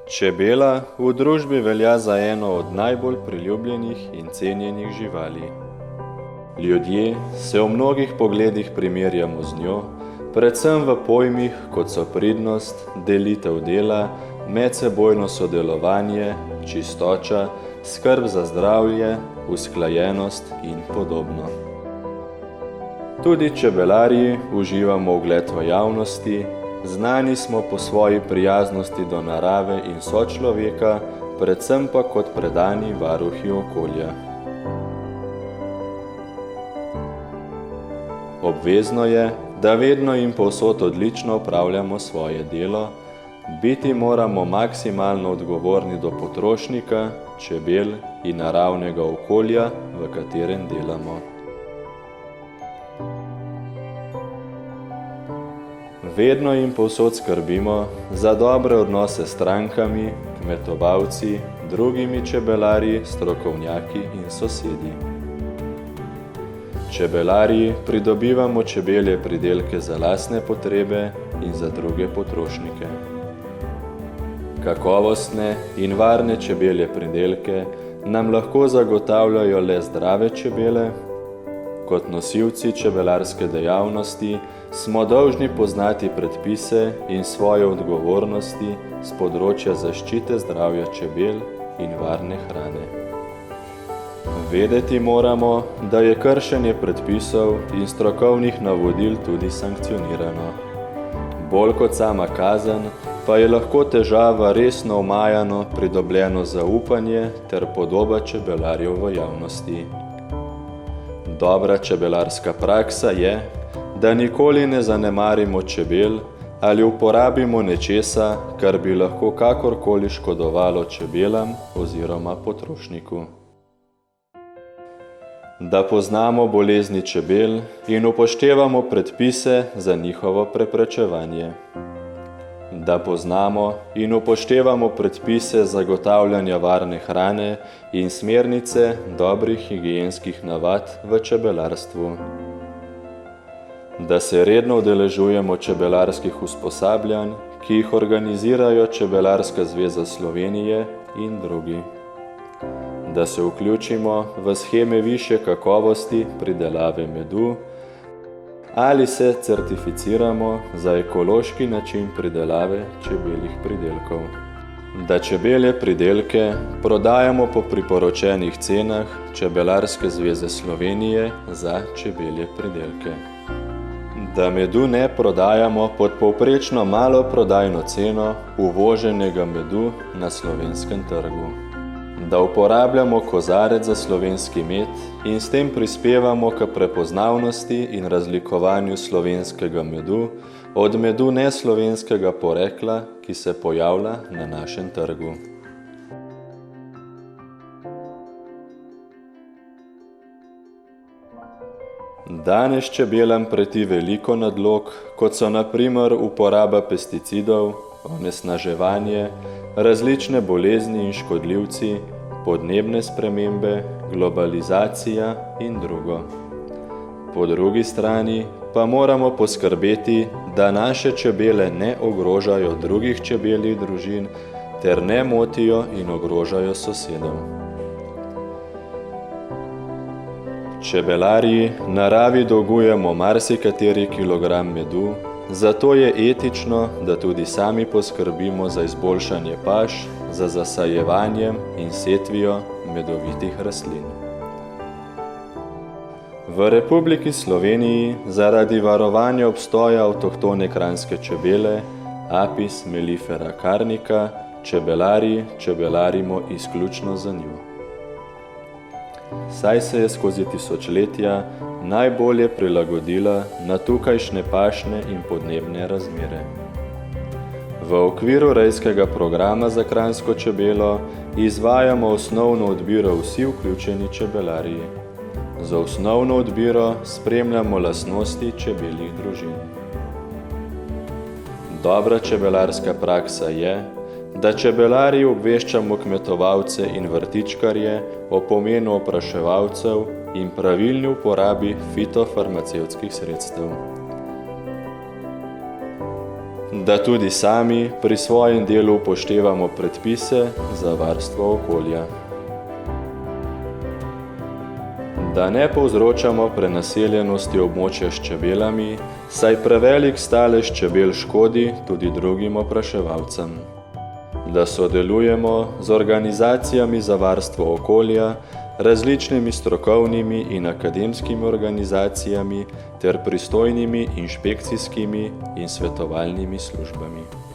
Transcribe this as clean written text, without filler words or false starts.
Čebela v družbi velja za eno od najbolj priljubljenih in cenjenih živali. Ljudje se v mnogih pogledih primerjamo z njo, predvsem v pojmih, kot so pridnost, delitev dela, medsebojno sodelovanje, čistoča, skrb za zdravje, usklajenost in podobno. Tudi čebelarji uživamo ugled v javnosti, znani smo po svoji prijaznosti do narave in sočloveka, predvsem pa kot predani varuhi okolja. Obvezno je, da vedno in povsod odlično opravljamo svoje delo, biti moramo maksimalno odgovorni do potrošnika, čebel in naravnega okolja, v katerem delamo. Vedno in povsod skrbimo za dobre odnose s strankami, kmetovalci, drugimi čebelarji, strokovnjaki in sosedi. Čebelarji pridobivamo čebelje pridelke za lastne potrebe in za druge potrošnike. Kakovostne in varne čebelje pridelke nam lahko zagotavljajo le zdrave čebele. Kot nosilci čebelarske dejavnosti smo dolžni poznati predpise in svoje odgovornosti s področja zaščite zdravja čebel in varne hrane. Vedeti moramo, da je kršenje predpisov in strokovnih navodil tudi sankcionirano. Bolj kot sama kazen, pa je lahko težava resno omajano pridobljeno zaupanje ter podoba čebelarjev v javnosti. Dobra čebelarska praksa je, da nikoli ne zanemarimo čebel ali uporabimo nečesa, kar bi lahko kakorkoli škodovalo čebelam oziroma potrošniku. Da poznamo bolezni čebel in upoštevamo predpise za njihovo preprečevanje. Da poznamo in upoštevamo predpise zagotavljanja varne hrane in smernice dobrih higienskih navad v čebelarstvu. Da se redno udeležujemo čebelarskih usposabljanj, ki jih organizirajo Čebelarska zveza Slovenije in drugi. Da se vključimo v sheme višje kakovosti pridelave medu ali se certificiramo za ekološki način pridelave čebeljih pridelkov. Da čebelje pridelke prodajamo po priporočenih cenah Čebelarske zveze Slovenije za čebelje pridelke. Da medu ne prodajamo pod povprečno malo prodajno ceno uvoženega medu na slovenskem trgu. Da uporabljamo kozarec za slovenski med in s tem prispevamo k prepoznavnosti in razlikovanju slovenskega medu od medu neslovenskega porekla, ki se pojavlja na našem trgu. Danes čebelam preti veliko nadlog, kot so na primer uporaba pesticidov, onesnaževanje, različne bolezni in škodljivci, podnebne spremembe, globalizacija in drugo. Po drugi strani pa moramo poskrbeti, da naše čebele ne ogrožajo drugih čebeljih družin ter ne motijo in ogrožajo sosedov. Čebelarji naravi dolgujemo marsikateri kilogram medu, zato je etično, da tudi sami poskrbimo za izboljšanje paš, za zasajevanjem in setvijo medovitih rastlin. V Republiki Sloveniji zaradi varovanja obstoja avtohtone kranjske čebele Apis mellifera carnica čebelarji čebelarimo izključno za njo. Saj se je skozi tisočletja najbolje prilagodila na tukajšnje pašne in podnebne razmere. V okviru rejskega programa za kranjsko čebelo izvajamo osnovno odbiro vsi vključeni čebelarji. Za osnovno odbiro spremljamo lastnosti čebeljih družin. Dobra čebelarska praksa je, da čebelarji obveščamo kmetovalce in vrtičkarje o pomenu opraševalcev in pravilni uporabi fitofarmacevtskih sredstev. da tudi sami pri svojem delu upoštevamo predpise za varstvo okolja. Da ne povzročamo prenaseljenosti območja s čebelami, saj prevelik stalež čebel škodi tudi drugim opraševalcem. Da sodelujemo z organizacijami za varstvo okolja, različnimi strokovnimi in akademskimi organizacijami ter pristojnimi inšpekcijskimi in svetovalnimi službami.